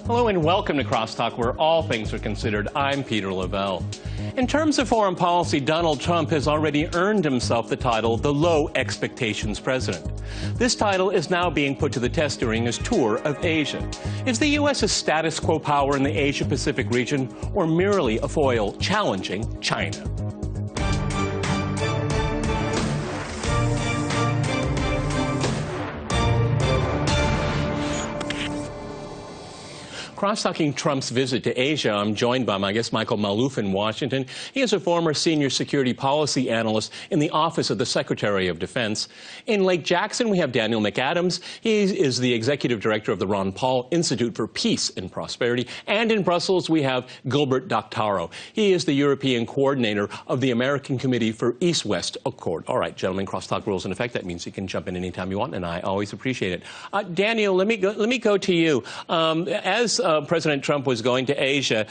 Hello and welcome to Crosstalk, where all things are considered. I'm Peter Lavelle. In terms of foreign policy, Donald Trump has already earned himself the title the Low Expectations President. This title is now being put to the test during his tour of Asia. Is the U.S. a status quo power in the Asia-Pacific region, or merely a foil challenging China? Cross-talking Trump's visit to Asia, I'm joined by my guest, Michael Maloof in Washington. He is a former senior security policy analyst in the Office of the Secretary of Defense. In Lake Jackson, we have Daniel McAdams. He is the executive director of the Ron Paul Institute for Peace and Prosperity. And in Brussels, we have Gilbert Doctaro. He is the European coordinator of the American Committee for East-West Accord. All right, gentlemen, crosstalk rules in effect. That means you can jump in anytime you want, and I always appreciate it. Daniel, let me go to you. As President Trump was going to Asia,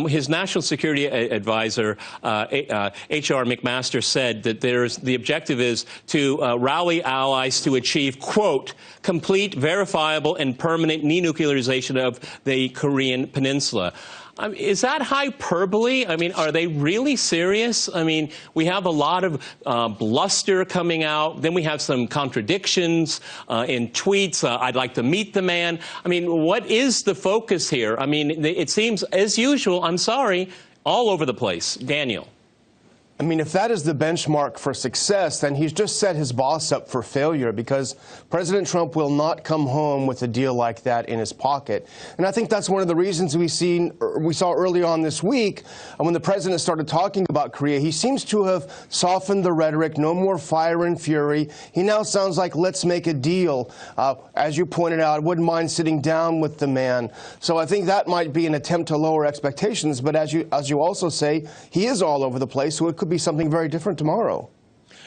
his national security advisor, H.R. McMaster, said that the objective is to rally allies to achieve, quote, complete, verifiable, and permanent denuclearization of the Korean Peninsula. Is that hyperbole? I mean, are they really serious? I mean, we have a lot of bluster coming out. Then we have some contradictions in tweets. I'd like to meet the man. I mean, what is the focus here? I mean, it seems, as usual, I'm sorry, all over the place. Daniel. I mean, if that is the benchmark for success, then he's just set his boss up for failure, because President Trump will not come home with a deal like that in his pocket. And I think that's one of the reasons we saw early on this week when the president started talking about Korea. He seems to have softened the rhetoric, no more fire and fury. He now sounds like, let's make a deal. As you pointed out, I wouldn't mind sitting down with the man. So I think that might be an attempt to lower expectations. But as you also say, he is all over the place, so it could be something very different tomorrow.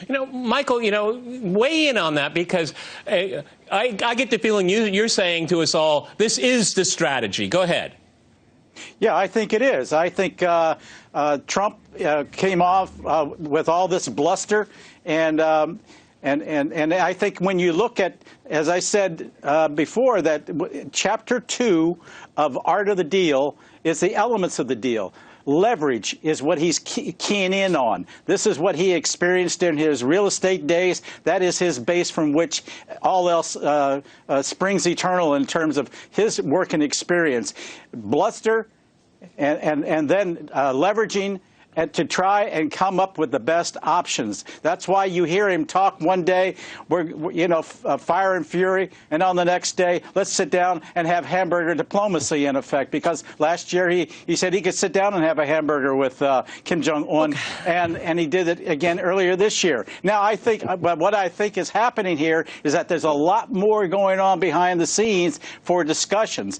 You know, Michael, weigh in on that, because I get the feeling you're saying to us all, this is the strategy. Go ahead. Yeah, I think it is. I think Trump came off with all this bluster, and I think when you look at, as I said before, that Chapter 2 of Art of the Deal is the elements of the deal. Leverage is what he's keying in on. This is what he experienced in his real estate days. That is his base from which all else springs eternal in terms of his work and experience. Bluster and then leveraging and to try and come up with the best options. That's why you hear him talk one day, fire and fury, and on the next day, let's sit down and have hamburger diplomacy in effect. Because last year he said he could sit down and have a hamburger with Kim Jong-un, and he did it again earlier this year. Now, I think what I think is happening here is that there's a lot more going on behind the scenes for discussions.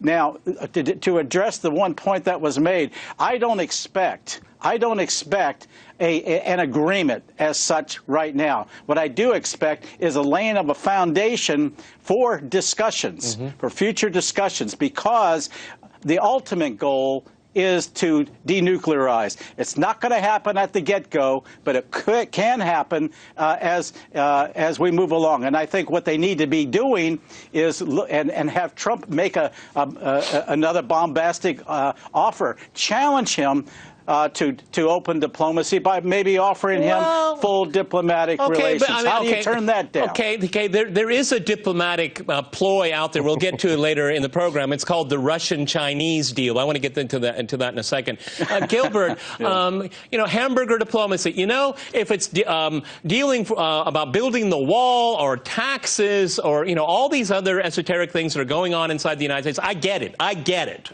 Now, to address the one point that was made, I don't expect an agreement as such right now. What I do expect is a laying of a foundation for discussions, for future discussions, because the ultimate goal is to denuclearize. It's not going to happen at the get-go, but it can happen as we move along. And I think what they need to be doing is and have Trump make another bombastic offer, challenge him to open diplomacy by maybe offering him full diplomatic relations. How do you turn that down? Okay, there is a diplomatic ploy out there. We'll get to it later in the program. It's called the Russian-Chinese deal. I want to get into that in a second. Gilbert, hamburger diplomacy. If it's dealing about building the wall or taxes or all these other esoteric things that are going on inside the United States, I get it.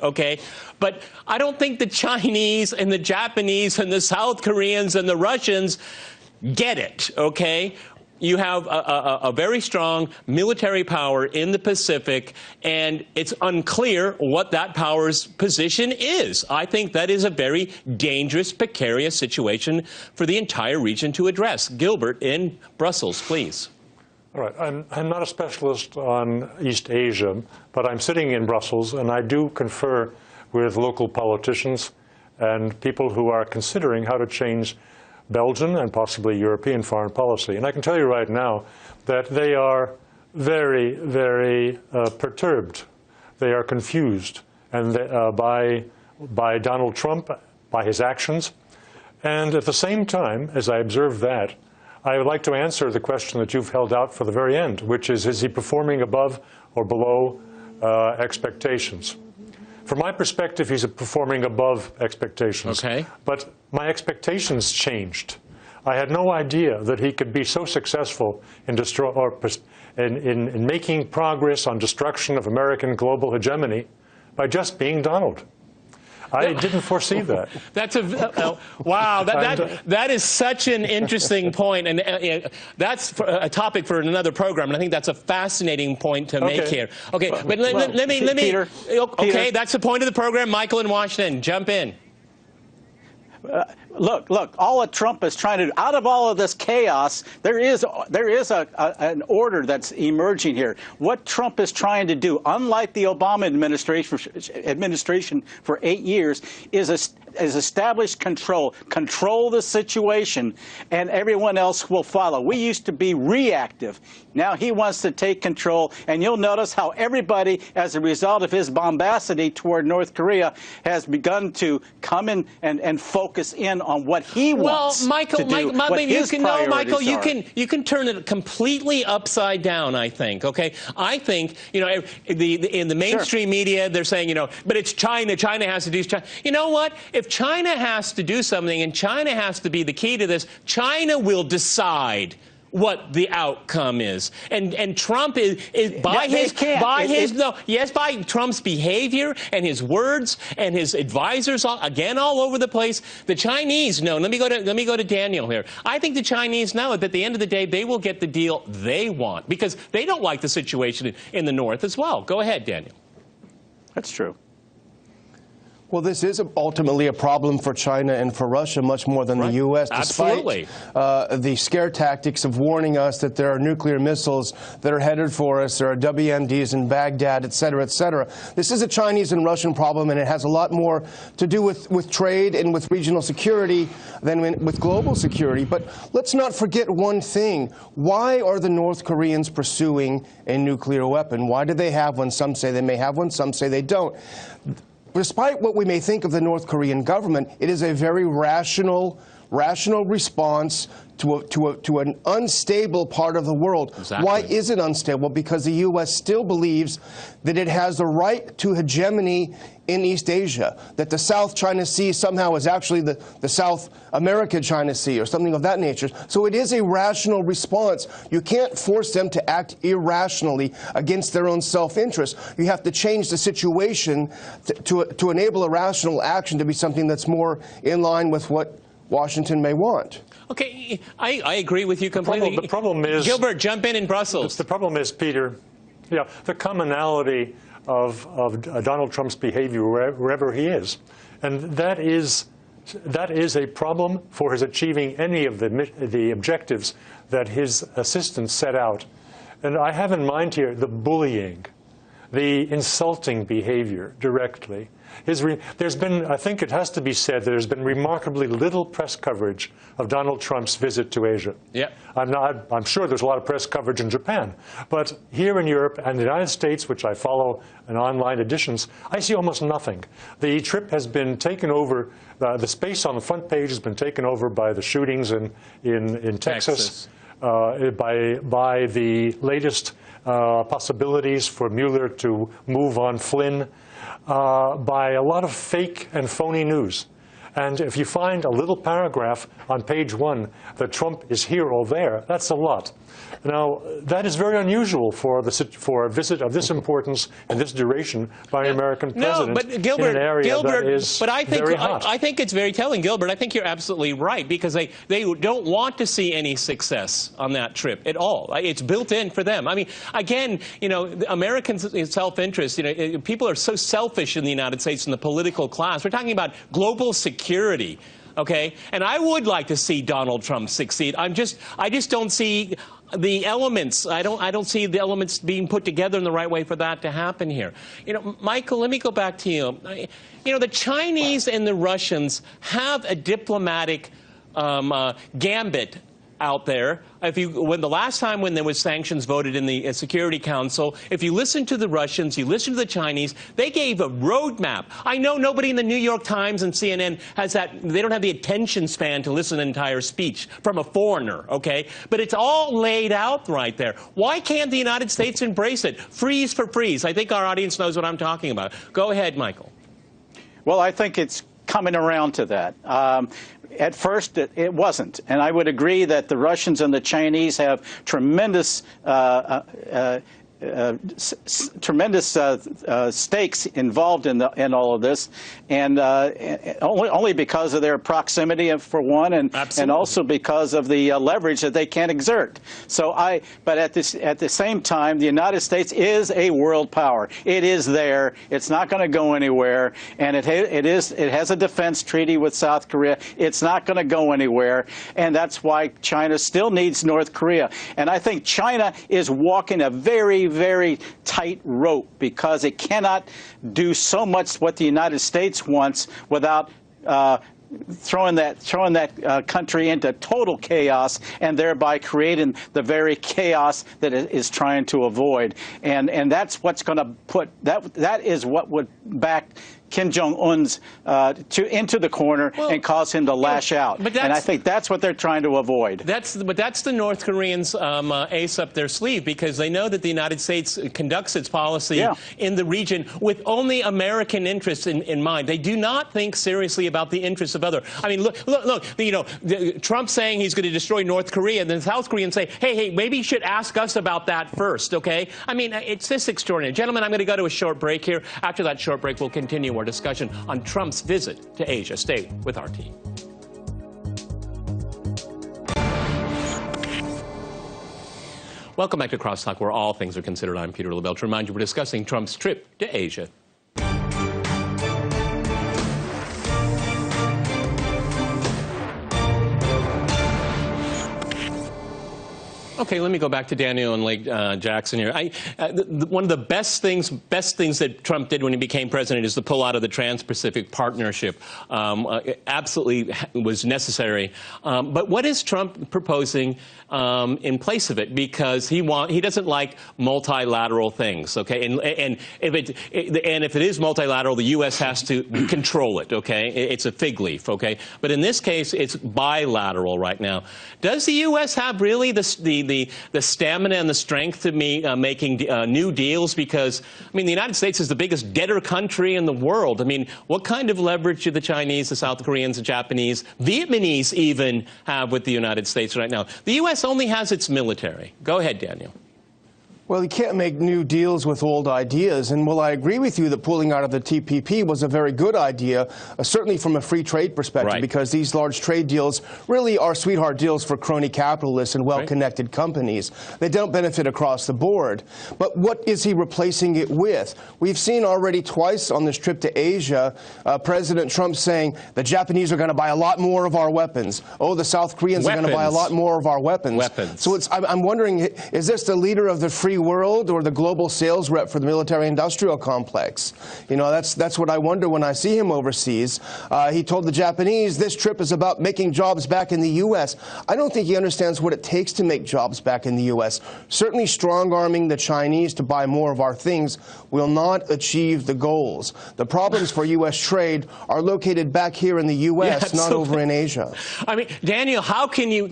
Okay, but I don't think the Chinese and the Japanese and the South Koreans and the Russians get it, okay? You have a very strong military power in the Pacific, and it's unclear what that power's position is. I think that is a very dangerous, precarious situation for the entire region to address. Gilbert in Brussels, please. All right. I'm not a specialist on East Asia, but I'm sitting in Brussels, and I do confer with local politicians and people who are considering how to change Belgian and possibly European foreign policy. And I can tell you right now that they are very, very perturbed they are confused and by Donald Trump, by his actions. And at the same time, as I observe that, I would like to answer the question that you've held out for the very end, which is he performing above or below expectations? From my perspective, he's performing above expectations. Okay. But my expectations changed. I had no idea that he could be so successful in making progress on destruction of American global hegemony by just being Donald. I didn't foresee that. That's wow. That is such an interesting point, and that's a topic for another program. And I think that's a fascinating point to make here. Okay, but let me. Peter, okay, that's the point of the program. Michael in Washington, jump in. Look, all that Trump is trying to do, out of all of this chaos, there is an order that's emerging here. What Trump is trying to do, unlike the Obama administration for 8 years, is establish control the situation, and everyone else will follow. We used to be reactive. Now he wants to take control, and you'll notice how everybody, as a result of his bombacity toward North Korea, has begun to come in and focus in on what he wants well, Michael, to do, Michael, you can turn it completely upside down, I think, okay? I think, in the mainstream media, they're saying, but it's China. China has to do China. You know what? If China has to do something and China has to be the key to this, China will decide what the outcome is, and Trump is by Trump's behavior and his words and his advisors all over the place. The Chinese know. Let me go to Daniel here. I think the Chinese know that at the end of the day they will get the deal they want because they don't like the situation in the North as well. Go ahead, Daniel. That's true. Well, this is ultimately a problem for China and for Russia much more than the U.S., despite the scare tactics of warning us that there are nuclear missiles that are headed for us, there are WMDs in Baghdad, et cetera, et cetera. This is a Chinese and Russian problem, and it has a lot more to do with trade and with regional security than with global security. But let's not forget one thing. Why are the North Koreans pursuing a nuclear weapon? Why do they have one? Some say they may have one, some say they don't. Despite what we may think of the North Korean government, it is a very rational response to an unstable part of the world. Exactly. Why is it unstable? Because the U.S. still believes that it has the right to hegemony in East Asia, that the South China Sea somehow is actually the South America China Sea or something of that nature. So it is a rational response. You can't force them to act irrationally against their own self-interest. You have to change the situation to enable a rational action to be something that's more in line with what Washington may want. Okay, I agree with you completely. The problem is... Gilbert, jump in Brussels. The problem is, Peter, the commonality of Donald Trump's behavior wherever he is. And that is a problem for his achieving any of the objectives that his assistants set out. And I have in mind here the bullying, the insulting behavior directly. There's been, I think it has to be said, there's been remarkably little press coverage of Donald Trump's visit to Asia. Yeah. I'm sure there's a lot of press coverage in Japan, but here in Europe and the United States, which I follow in online editions, I see almost nothing. The trip has been taken over, the space on the front page has been taken over by the shootings in Texas. By the latest possibilities for Mueller to move on Flynn, by a lot of fake and phony news. And if you find a little paragraph on page 1 that Trump is here or there, that's a lot. Now, that is very unusual for a visit of this importance and this duration by an American president. No, but Gilbert, in an area that is very hot. I think it's very telling, Gilbert. I think you're absolutely right, because they don't want to see any success on that trip at all. It's built in for them. I mean, again, Americans' self-interest, people are so selfish in the United States in the political class. We're talking about global security. Okay, and I would like to see Donald Trump succeed. I just don't see the elements. I don't see the elements being put together in the right way for that to happen here. Michael, let me go back to you. The Chinese and the Russians have a diplomatic gambit out there. When the last time when there was sanctions voted in the Security Council, if you listen to the Russians, you listen to the Chinese, they gave a roadmap. I know nobody in the New York Times and CNN has that. They don't have the attention span to listen to an entire speech from a foreigner, okay? But it's all laid out right there. Why can't the United States embrace it? Freeze for freeze. I think our audience knows what I'm talking about. Go ahead, Michael. Well, I think it's coming around to that. At first, it wasn't. And I would agree that the Russians and the Chinese have tremendous stakes involved in all of this, and only because of their proximity, for one, and also because of the leverage that they can exert. But at the same time, the United States is a world power. It is there. It's not going to go anywhere, and it has a defense treaty with South Korea. It's not going to go anywhere, and that's why China still needs North Korea. And I think China is walking a very, very tight rope because it cannot do so much what the United States wants without throwing that country into total chaos and thereby creating the very chaos that it is trying to avoid. And that's what's going to put that is what would back Kim Jong-un's into the corner and cause him to lash out. And I think that's what they're trying to avoid. But that's the North Koreans' ace up their sleeve, because they know that the United States conducts its policy in the region with only American interests in mind. They do not think seriously about the interests of others. I mean, look. You know, Trump saying he's going to destroy North Korea, and then the South Koreans say, hey, maybe you should ask us about that first, okay? I mean, it's this extraordinary. Gentlemen, I'm going to go to a short break here. After that short break, we'll continue our discussion on Trump's visit to Asia. Stay with RT. Welcome back to Crosstalk, where all things are considered. I'm Peter LaBelle. To remind you, we're discussing Trump's trip to Asia. Okay, let me go back to Daniel and Lake Jackson here. One of the best things that Trump did when he became president is to pull out of the Trans-Pacific Partnership. Absolutely was necessary. But what is Trump proposing in place of it? Because he doesn't like multilateral things. Okay, and if it is multilateral, the U.S. has to control it. Okay, it's a fig leaf. Okay, but in this case, it's bilateral right now. Does the U.S. have really the stamina and the strength to be making new deals? Because, I mean, the United States is the biggest debtor country in the world. I mean, what kind of leverage do the Chinese, the South Koreans, the Japanese, Vietnamese even have with the United States right now? The U.S. only has its military. Go ahead, Daniel. Well, you can't make new deals with old ideas. And while I agree with you that pulling out of the TPP was a very good idea, certainly from a free trade perspective, because these large trade deals really are sweetheart deals for crony capitalists and well-connected companies. They don't benefit across the board. But what is he replacing it with? We've seen already twice on this trip to Asia, President Trump saying the Japanese are going to buy a lot more of our weapons. Oh, the South Koreans are going to buy a lot more of our weapons. So I'm wondering, is this the leader of the free world or the global sales rep for the military-industrial complex? You know, that's what I wonder when I see him overseas. He told the Japanese this trip is about making jobs back in the U.S. I don't think he understands what it takes to make jobs back in the U.S. Certainly strong-arming the Chinese to buy more of our things will not achieve the goals. The problems for U.S. trade are located back here in the U.S., not over in Asia. I mean, Daniel, how can you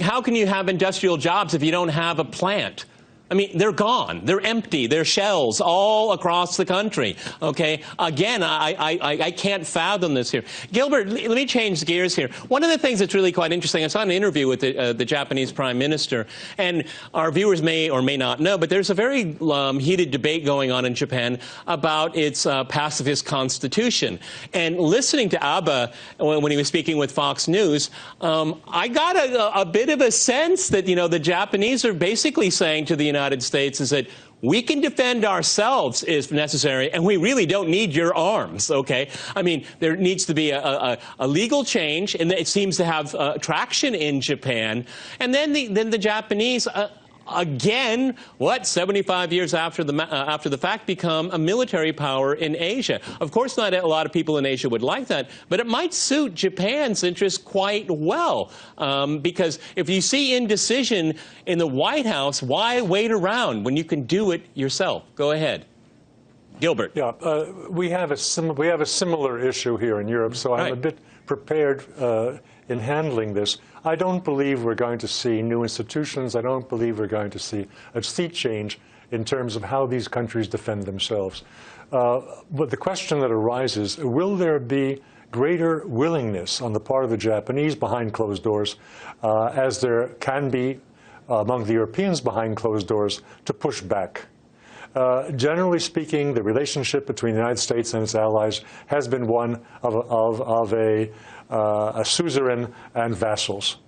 have industrial jobs if you don't have a plant? I mean, they're gone. They're empty. They're shells all across the country. Okay. Again, I can't fathom this here. Gilbert, let me change gears here. One of the things that's really quite interesting, I saw an interview with the Japanese Prime Minister, and our viewers may or may not know, but there's a very heated debate going on in Japan about its pacifist constitution. And listening to Abe when he was speaking with Fox News, I got a bit of a sense that, you know, the Japanese are basically saying to the United States is that we can defend ourselves if necessary, and we really don't need your arms, okay? I mean, there needs to be a legal change, and it seems to have traction in Japan. And then the Japanese again, 75 years after the fact, become a military power in Asia. Of course, not a lot of people in Asia would like that, but it might suit Japan's interests quite well. Because if you see indecision in the White House, why wait around when you can do it yourself? Go ahead. Gilbert. Yeah, we have a similar issue here in Europe, so I'm a bit prepared in handling this. I don't believe we're going to see new institutions. I don't believe we're going to see a sea change in terms of how these countries defend themselves. But the question that arises, will there be greater willingness on the part of the Japanese behind closed doors, as there can be among the Europeans behind closed doors, to push back? Generally speaking, the relationship between the United States and its allies has been one of a suzerain and vassals.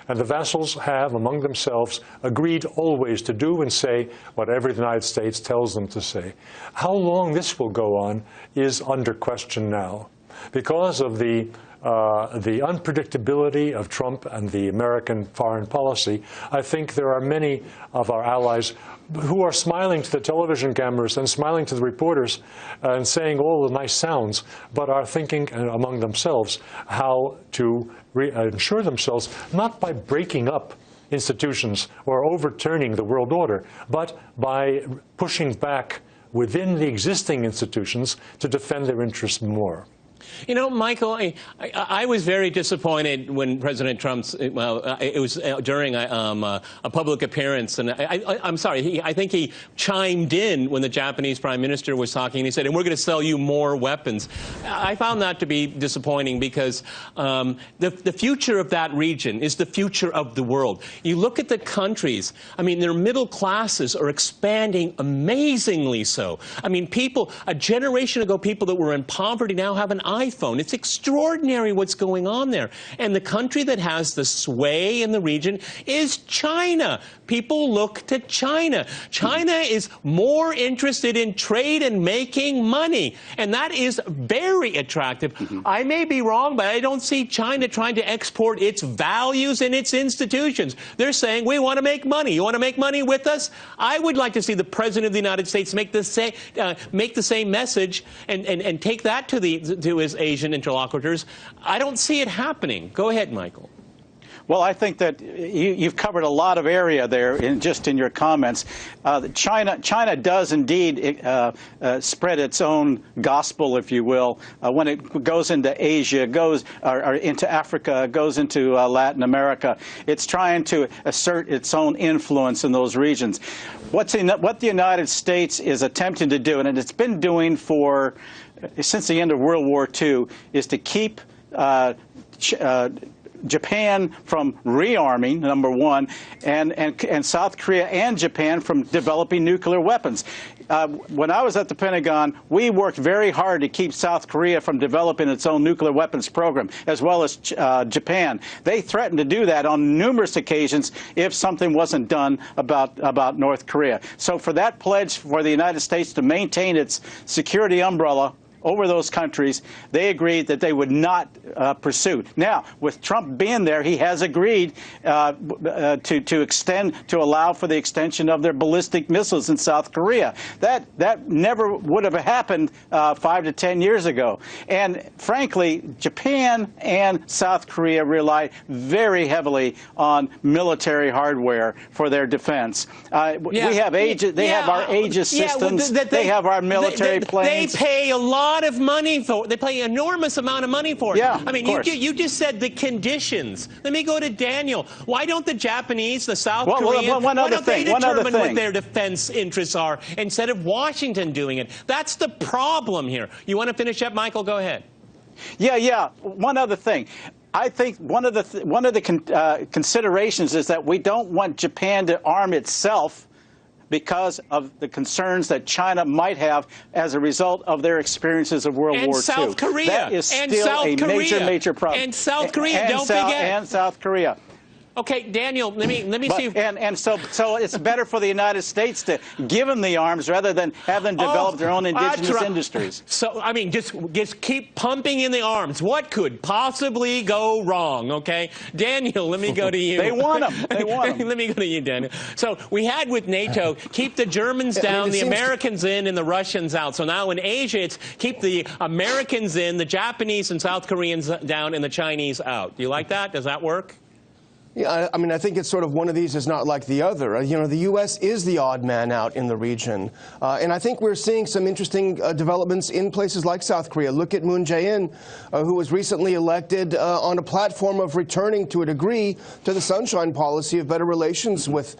And the vassals have, among themselves, agreed always to do and say whatever the United States tells them to say. How long this will go on is under question now. Because of the unpredictability of Trump and the American foreign policy, I think there are many of our allies who are smiling to the television cameras and smiling to the reporters and saying all the nice sounds, but are thinking among themselves how to ensure themselves, not by breaking up institutions or overturning the world order, but by pushing back within the existing institutions to defend their interests more. You know, Michael, I was very disappointed when President Trump's, well, it was during a public appearance, and I'm sorry, I think he chimed in when the Japanese Prime Minister was talking, and he said, and we're going to sell you more weapons. I found that to be disappointing because the future of that region is the future of the world. You look at the countries, I mean, their middle classes are expanding amazingly so. I mean, people, a generation ago, people that were in poverty now have an iPhone. It's extraordinary what's going on there. And the country that has the sway in the region is China. People look to China. China is more interested in trade and making money. And that is very attractive. I may be wrong, but I don't see China trying to export its values and its institutions. They're saying, we want to make money. You want to make money with us? I would like to see the President of the United States make the same message and take that to his Asian interlocutors. I don't see it happening. Go ahead, Michael. Well, I think that you've covered a lot of area there just in your comments. China does indeed spread its own gospel, if you will, when it goes into Asia, goes or into Africa, goes into Latin America. It's trying to assert its own influence in those regions. What the United States is attempting to do, and it's been doing since the end of World War II, is to keep Japan from rearming, number one, and South Korea and Japan from developing nuclear weapons. When I was at the Pentagon, we worked very hard to keep South Korea from developing its own nuclear weapons program, as well as Japan. They threatened to do that on numerous occasions if something wasn't done about North Korea. So for that pledge for the United States to maintain its security umbrella over those countries, they agreed that they would not pursue. Now, with Trump being there, he has agreed to allow for the extension of their ballistic missiles in South Korea. That never would have happened 5 to 10 years ago. And frankly, Japan and South Korea rely very heavily on military hardware for their defense. We have they have our Aegis systems. They have our military planes. They pay a lot of money for it. They pay an enormous amount of money for it. Yeah, I mean, you just said the conditions. Let me go to Daniel. Why don't the Japanese, the South Koreans, why don't they determine what their defense interests are instead of Washington doing it? That's the problem here. You want to finish up, Michael? Go ahead. Yeah. One other thing. I think one of the considerations is that we don't want Japan to arm itself because of the concerns that China might have as a result of their experiences of World War II. And South Korea. That is still a major problem. And South Korea, don't forget. And South Korea. Okay, Daniel, let me see. So it's better for the United States to give them the arms rather than have them develop their own indigenous industries. So, I mean, just keep pumping in the arms. What could possibly go wrong, okay? Daniel, let me go to you. They want them. They want them. Let me go to you, Daniel. So we had with NATO, keep the Germans down, the Americans in, and the Russians out. So now in Asia, it's keep the Americans in, the Japanese and South Koreans down, and the Chinese out. Do you like that? Does that work? Yeah, I mean, I think it's sort of one of these is not like the other. You know, the U.S. is the odd man out in the region. And I think we're seeing some interesting developments in places like South Korea. Look at Moon Jae-in, who was recently elected on a platform of returning to a degree to the sunshine policy of better relations with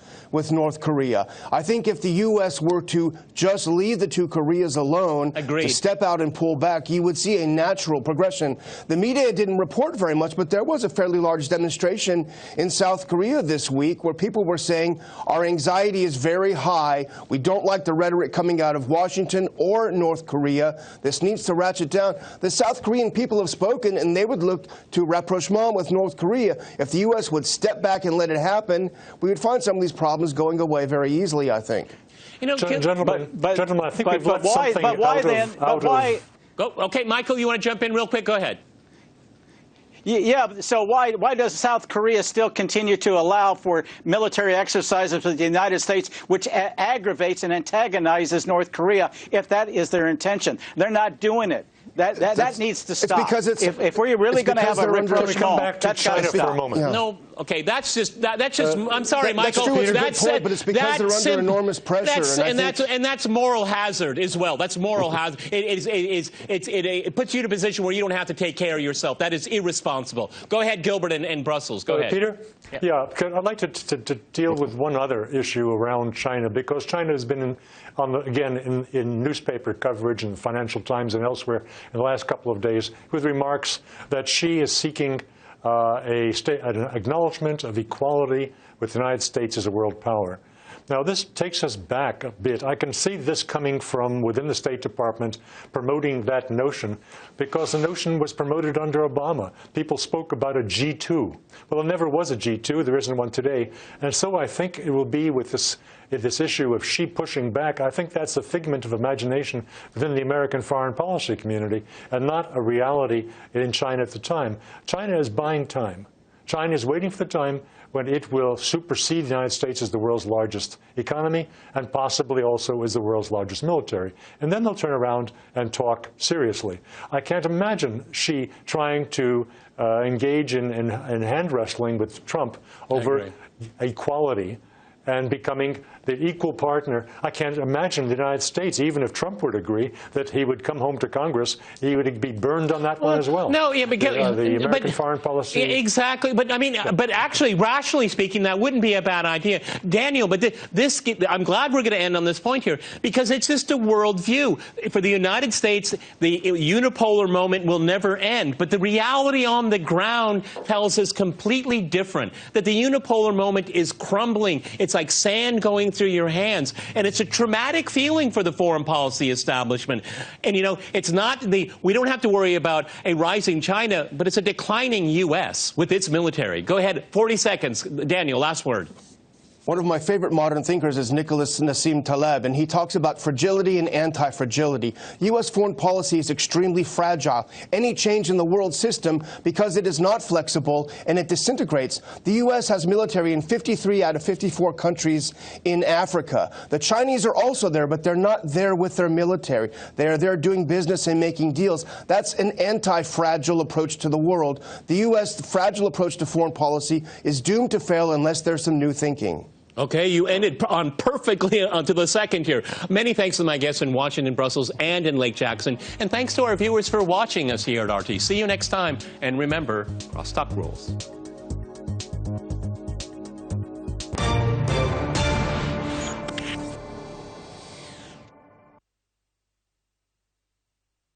North Korea. I think if the U.S. were to just leave the two Koreas alone, to step out and pull back, you would see a natural progression. The media didn't report very much, but there was a fairly large demonstration in South Korea this week where people were saying our anxiety is very high. We don't like the rhetoric coming out of Washington or North Korea. This needs to ratchet down. The South Korean people have spoken, and they would look to rapprochement with North Korea. If the U.S. would step back and let it happen, we would find some of these problems going away very easily, I think. You know, gentlemen, I think we've left something out of... Okay, Michael, you want to jump in real quick? Go ahead. Yeah, so why does South Korea still continue to allow for military exercises with the United States, which aggravates and antagonizes North Korea, if that is their intention? They're not doing it. That needs to stop. Because if we're really going to have a rapprochement, come back to China for a moment. Yeah. No, okay, that's just I'm sorry, Michael. That's true, it's a good point, but it's because they're under enormous pressure. And that's moral hazard as well. That's moral hazard. It puts you in a position where you don't have to take care of yourself. That is irresponsible. Go ahead, Gilbert in Brussels. Go ahead. Peter? Yeah, I'd like to deal with one other issue around China, because China has been in newspaper coverage in the Financial Times and elsewhere in the last couple of days with remarks that Xi is seeking an acknowledgement of equality with the United States as a world power. Now, this takes us back a bit. I can see this coming from within the State Department promoting that notion, because the notion was promoted under Obama. People spoke about a G2. Well, there never was a G2. There isn't one today. And so I think it will be with this issue of Xi pushing back. I think that's a figment of imagination within the American foreign policy community and not a reality in China at the time. China is buying time. China is waiting for the time when it will supersede the United States as the world's largest economy and possibly also as the world's largest military. And then they'll turn around and talk seriously. I can't imagine Xi trying to engage in hand wrestling with Trump over equality and becoming the equal partner. I can't imagine the United States, even if Trump were to agree that he would come home to Congress, he would be burned on that one as well. No, yeah, because the American foreign policy. Exactly, but I mean, but actually, rationally speaking, that wouldn't be a bad idea, Daniel. But I'm glad we're going to end on this point here, because it's just a worldview. For the United States, the unipolar moment will never end, but the reality on the ground tells us completely different. That the unipolar moment is crumbling. It's like sand going through your hands, and it's a traumatic feeling for the foreign policy establishment. And you know, it's not we don't have to worry about a rising China, but it's a declining U.S. with its military. Go ahead, 40 seconds, Daniel. Last word. One of my favorite modern thinkers is Nicholas Nassim Taleb, and he talks about fragility and anti-fragility. U.S. foreign policy is extremely fragile. Any change in the world system, because it is not flexible and it disintegrates. The U.S. has military in 53 out of 54 countries in Africa. The Chinese are also there, but they're not there with their military. They are there doing business and making deals. That's an anti-fragile approach to the world. The U.S. fragile approach to foreign policy is doomed to fail unless there's some new thinking. Okay, you ended on perfectly onto the second here. Many thanks to my guests in Washington, Brussels, and in Lake Jackson. And thanks to our viewers for watching us here at RT. See you next time. And remember, crosstalk rules.